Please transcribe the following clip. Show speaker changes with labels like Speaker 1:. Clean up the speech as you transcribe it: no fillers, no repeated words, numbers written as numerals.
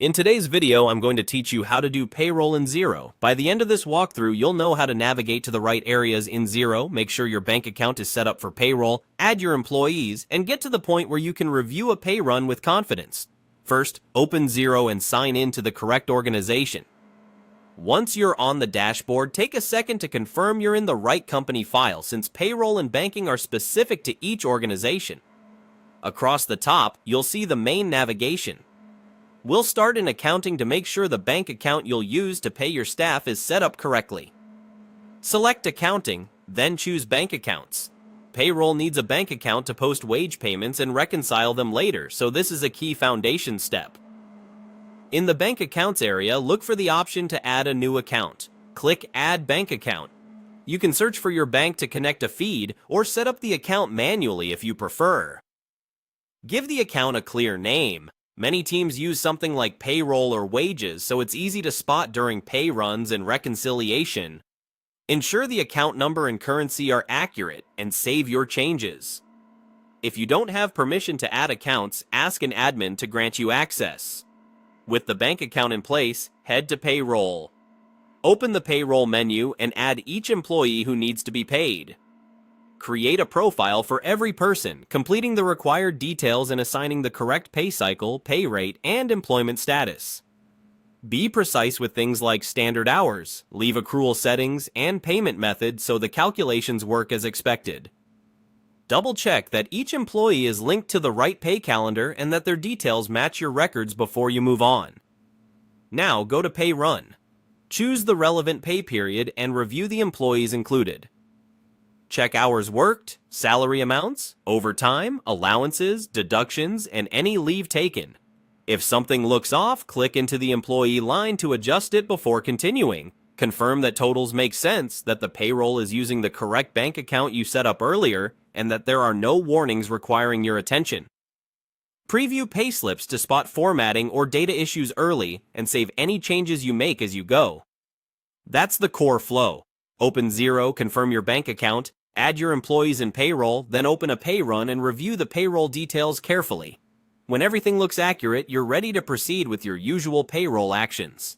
Speaker 1: In today's video, I'm going to teach you how to do payroll in Xero. By the end of this walkthrough, you'll know how to navigate to the right areas in Xero, make sure your bank account is set up for payroll, add your employees, and get to the point where you can review a pay run with confidence. First, open Xero and sign in to the correct organization. Once you're on the dashboard, take a second to confirm you're in the right company file, since payroll and banking are specific to each organization. Across the top, you'll see the main navigation. We'll start in accounting to make sure the bank account you'll use to pay your staff is set up correctly. Select accounting, then choose bank accounts. Payroll needs a bank account to post wage payments and reconcile them later, so this is a key foundation step. In the bank accounts area, look for the option to add a new account. Click Add Bank Account. You can search for your bank to connect a feed or set up the account manually if you prefer. Give the account a clear name. Many teams use something like payroll or wages, so it's easy to spot during pay runs and reconciliation. Ensure the account number and currency are accurate, and save your changes. If you don't have permission to add accounts, ask an admin to grant you access. With the bank account in place, head to Payroll. Open the Payroll menu and add each employee who needs to be paid. Create a profile for every person, completing the required details and assigning the correct pay cycle, pay rate, and employment status. Be precise with things like standard hours, leave accrual settings, and payment method so the calculations work as expected. Double-check that each employee is linked to the right pay calendar and that their details match your records before you move on. Now go to Pay Run. Choose the relevant pay period and review the employees included. Check hours worked, salary amounts, overtime, allowances, deductions, and any leave taken. If something looks off, click into the employee line to adjust it before continuing. Confirm that totals make sense, that the payroll is using the correct bank account you set up earlier, and that there are no warnings requiring your attention. Preview payslips to spot formatting or data issues early and save any changes you make as you go. That's the core flow. Open Xero, confirm your bank account, add your employees in payroll, then open a pay run and review the payroll details carefully. When everything looks accurate, you're ready to proceed with your usual payroll actions.